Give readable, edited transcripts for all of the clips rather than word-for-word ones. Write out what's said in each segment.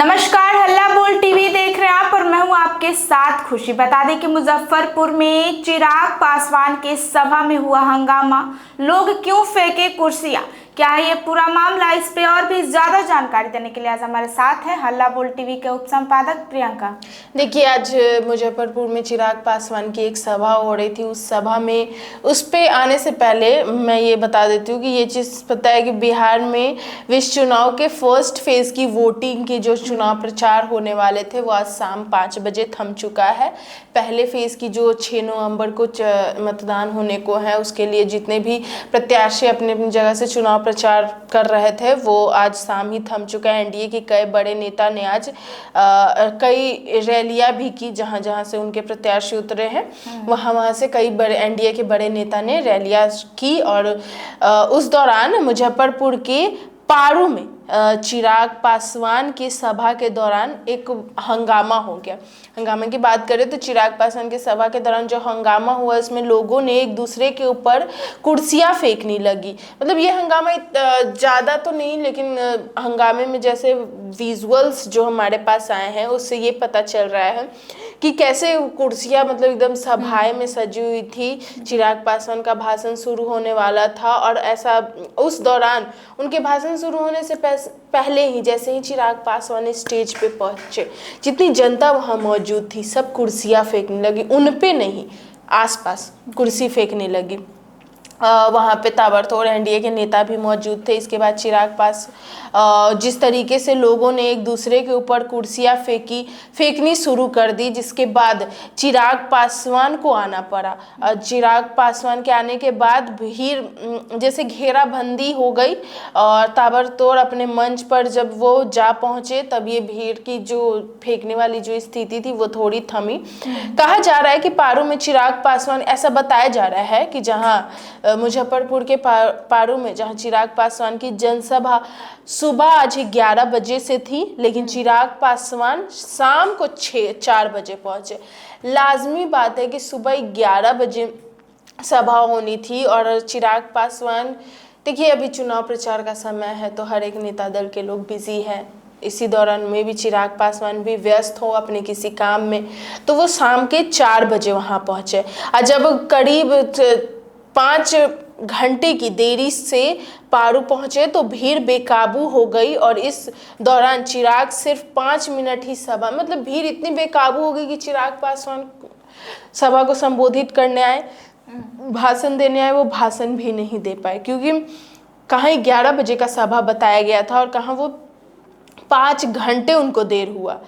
नमस्कार, हल्ला बोल टीवी देख रहे हैं आप और मैं हूं आपके साथ खुशी। बता दें कि मुजफ्फरपुर में चिराग पासवान के सभा में हुआ हंगामा। लोग क्यों फेंके कुर्सियां, क्या है ये पूरा मामला, इस पे और भी ज्यादा जानकारी देने के लिए आज हमारे साथ है हल्ला बोल टीवी के उप संपादक प्रियंका। देखिए, आज मुजफ्फरपुर में चिराग पासवान की एक सभा हो रही थी। उस सभा में उस पे आने से पहले मैं ये बता देती हूँ कि ये चीज़ पता है कि बिहार में विस चुनाव के फर्स्ट फेज़ की वोटिंग के जो चुनाव प्रचार होने वाले थे वो आज शाम 5 बजे थम चुका है। पहले फेज़ की जो 6 नवंबर को मतदान होने को है उसके लिए जितने भी प्रत्याशी अपनी अपनी जगह से चुनाव प्रचार कर रहे थे वो आज शाम ही थम चुका है। एनडीए के कई बड़े नेता ने आज कई रैलियां भी की, जहां जहां से उनके प्रत्याशी उतरे हैं वहां से कई बड़े एनडीए के बड़े नेता ने रैलियां की। और उस दौरान मुजफ्फरपुर के पारू में चिराग पासवान की सभा के दौरान एक हंगामा हो गया। हंगामे की बात करें तो चिराग पासवान की सभा के दौरान जो हंगामा हुआ इसमें लोगों ने एक दूसरे के ऊपर कुर्सियां फेंकने लगी। मतलब ये हंगामा ज़्यादा तो नहीं, लेकिन हंगामे में जैसे विजुअल्स जो हमारे पास आए हैं उससे ये पता चल रहा है कि कैसे कुर्सियां मतलब एकदम सभाएं में सजी हुई थी। चिराग पासवान का भाषण शुरू होने वाला था और ऐसा उस दौरान उनके भाषण शुरू होने से पहले ही जैसे ही चिराग पासवान स्टेज पे पहुंचे, जितनी जनता वहां मौजूद थी सब कुर्सियां फेंकने लगी। उन पे नहीं, आसपास कुर्सी फेंकने लगी। वहाँ पे ताबड़तोड़ एनडीए के नेता भी मौजूद थे। इसके बाद चिराग पास जिस तरीके से लोगों ने एक दूसरे के ऊपर कुर्सियाँ फेंकनी शुरू कर दी, जिसके बाद चिराग पासवान को आना पड़ा। चिराग पासवान के आने के बाद भीड़ जैसे घेराबंदी हो गई और ताबड़तोड़ अपने मंच पर जब वो जा पहुँचे तब ये भीड़ की जो फेंकने वाली जो स्थिति थी वो थोड़ी थमी। कहा जा रहा है कि पारू में चिराग पासवान, ऐसा बताया जा रहा है कि जहाँ मुजफ्फरपुर के पारू में जहां चिराग पासवान की जनसभा सुबह आज 11 बजे से थी, लेकिन चिराग पासवान शाम को 4 बजे पहुंचे। लाजमी बात है कि सुबह 11 बजे सभा होनी थी और चिराग पासवान, देखिए अभी चुनाव प्रचार का समय है तो हर एक नेता दल के लोग बिजी हैं। इसी दौरान में भी चिराग पासवान भी व्यस्त हो अपने किसी काम में, तो वो शाम के 4 बजे वहां पहुंचे। और जब करीब 5 घंटे की देरी से पारू पहुंचे तो भीड़ बेकाबू हो गई और इस दौरान चिराग सिर्फ 5 मिनट ही सभा, मतलब भीड़ इतनी बेकाबू हो गई कि चिराग पासवान सभा को संबोधित करने आए, भाषण देने आए, वो भाषण भी नहीं दे पाए क्योंकि कहाँ 11 बजे का सभा बताया गया था और कहाँ वो 5 घंटे उनको देर हुआ।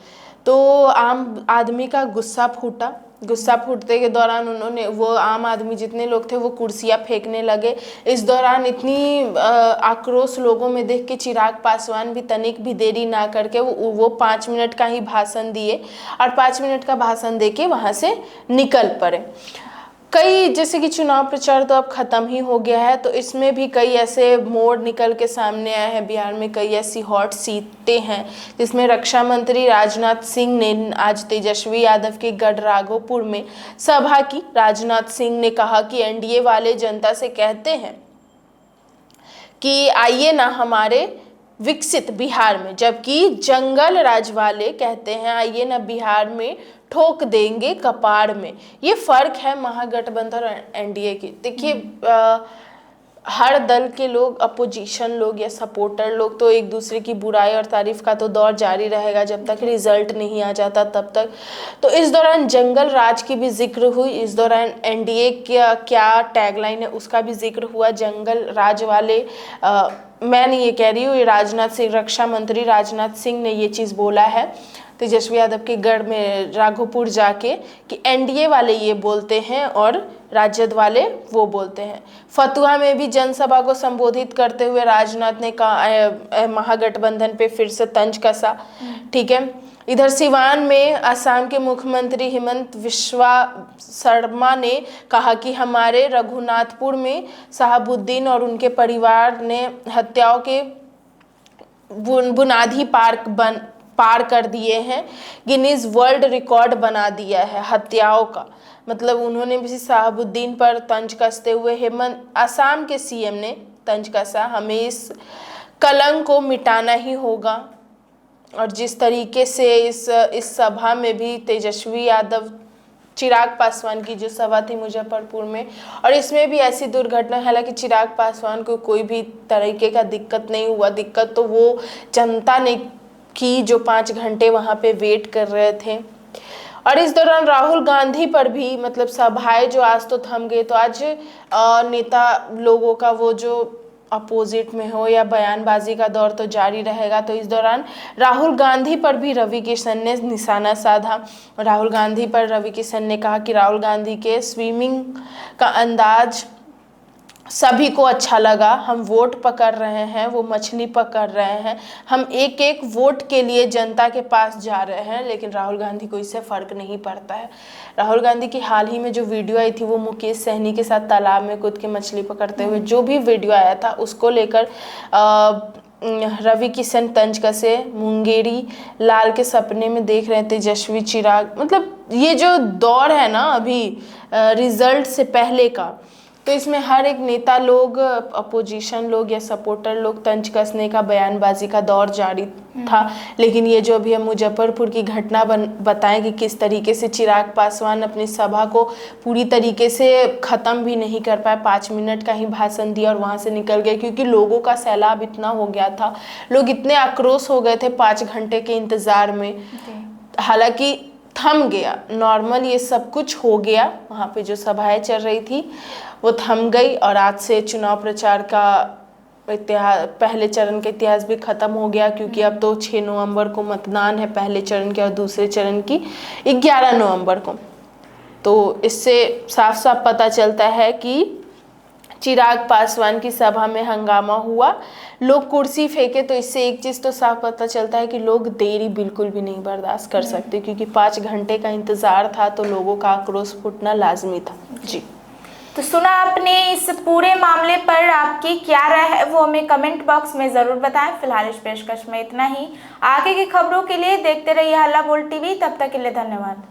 तो आम आदमी का गुस्सा फूटते के दौरान उन्होंने, वो आम आदमी जितने लोग थे वो कुर्सियां फेंकने लगे। इस दौरान इतनी आक्रोश लोगों में देख के चिराग पासवान भी तनिक भी देरी ना करके वो 5 मिनट का ही भाषण दिए और 5 मिनट का भाषण देके वहाँ से निकल पड़े। कई जैसे कि चुनाव प्रचार तो अब ख़त्म ही हो गया है, तो इसमें भी कई ऐसे मोड़ निकल के सामने आए हैं। बिहार में कई ऐसी हॉट सीटें हैं जिसमें रक्षा मंत्री राजनाथ सिंह ने आज तेजस्वी यादव के गढ़ राघोपुर में सभा की। राजनाथ सिंह ने कहा कि एनडीए वाले जनता से कहते हैं कि आइए ना हमारे विकसित बिहार में, जबकि जंगल राज वाले कहते हैं आइए ना बिहार में ठोक देंगे कपाड़ में। ये फर्क है महागठबंधन और एनडीए की। देखिए हर दल के लोग, अपोजिशन लोग या सपोर्टर लोग तो एक दूसरे की बुराई और तारीफ का तो दौर जारी रहेगा जब तक रिजल्ट नहीं आ जाता तब तक। तो इस दौरान जंगल राज की भी जिक्र हुई, इस दौरान एनडीए का क्या टैगलाइन है उसका भी जिक्र हुआ। जंगल राज वाले मैं नहीं ये कह रही हूँ, ये राजनाथ सिंह, रक्षा मंत्री राजनाथ सिंह ने ये चीज़ बोला है तेजस्वी यादव के गढ़ में राघोपुर जाके कि एनडीए वाले ये बोलते हैं और राजद वाले वो बोलते हैं। फतुहा में भी जनसभा को संबोधित करते हुए राजनाथ ने कहा महागठबंधन पे फिर से तंज कसा। ठीक है, इधर सिवान में असम के मुख्यमंत्री हिमंत बिस्वा शर्मा ने कहा कि हमारे रघुनाथपुर में शहाबुद्दीन और उनके परिवार ने हत्याओं के बुनियादी पार कर दिए हैं, गिनीज वर्ल्ड रिकॉर्ड बना दिया है हत्याओं का। मतलब उन्होंने भी शहाबुद्दीन पर तंज कसते हुए असम के सीएम ने तंज कसा, हमें इस कलंक को मिटाना ही होगा। और जिस तरीके से इस सभा में भी तेजस्वी यादव, चिराग पासवान की जो सभा थी मुजफ्फरपुर में, और इसमें भी ऐसी दुर्घटना, हालांकि चिराग पासवान को कोई भी तरीके का दिक्कत नहीं हुआ, दिक्कत तो वो जनता ने की जो 5 घंटे वहाँ पे वेट कर रहे थे। और इस दौरान राहुल गांधी पर भी मतलब सभाएं जो आज तो थम गए, तो आज नेता लोगों का वो जो अपोजिट में हो या बयानबाजी का दौर तो जारी रहेगा। तो इस दौरान राहुल गांधी पर भी रवि किशन ने निशाना साधा। राहुल गांधी पर रवि किशन ने कहा कि राहुल गांधी के स्विमिंग का अंदाज सभी को अच्छा लगा, हम वोट पकड़ रहे हैं, वो मछली पकड़ रहे हैं, हम एक एक वोट के लिए जनता के पास जा रहे हैं, लेकिन राहुल गांधी को इससे फ़र्क नहीं पड़ता है। राहुल गांधी की हाल ही में जो वीडियो आई थी वो मुकेश सहनी के साथ तालाब में कूद के मछली पकड़ते हुए जो भी वीडियो आया था, उसको लेकर रवि किशन तंज कसे, मुंगेरी लाल के सपने में देख रहे थे तेजस्वी चिराग। मतलब ये जो दौर है ना अभी रिजल्ट से पहले का, तो इसमें हर एक नेता लोग, अपोजिशन लोग या सपोर्टर लोग तंज कसने का, बयानबाजी का दौर जारी था। लेकिन ये जो अभी हम मुजफ्फरपुर की घटना बताएं कि किस तरीके से चिराग पासवान अपनी सभा को पूरी तरीके से ख़त्म भी नहीं कर पाए, 5 मिनट का ही भाषण दिया और वहाँ से निकल गए, क्योंकि लोगों का सैलाब इतना हो गया था, लोग इतने आक्रोश हो गए थे 5 घंटे के इंतज़ार में। हालांकि थम गया, नॉर्मल ये सब कुछ हो गया, वहाँ पे जो सभाएं चल रही थी वो थम गई। और आज से चुनाव प्रचार का इतिहास, पहले चरण का इतिहास भी ख़त्म हो गया, क्योंकि अब तो 6 नवंबर को मतदान है पहले चरण के और दूसरे चरण की 11 नवंबर को। तो इससे साफ साफ पता चलता है कि चिराग पासवान की सभा में हंगामा हुआ, लोग कुर्सी फेंके। तो इससे एक चीज़ तो साफ पता चलता है कि लोग देरी बिल्कुल भी नहीं बर्दाश्त कर सकते, क्योंकि 5 घंटे का इंतज़ार था, तो लोगों का आक्रोश फूटना लाजमी था। जी, तो सुना आपने, इस पूरे मामले पर आपकी क्या राय है वो हमें कमेंट बॉक्स में ज़रूर बताएं। फिलहाल इस पेशकश में इतना ही। आगे की खबरों के लिए देखते रहिए हल्ला बोल टीवी। तब तक के लिए धन्यवाद।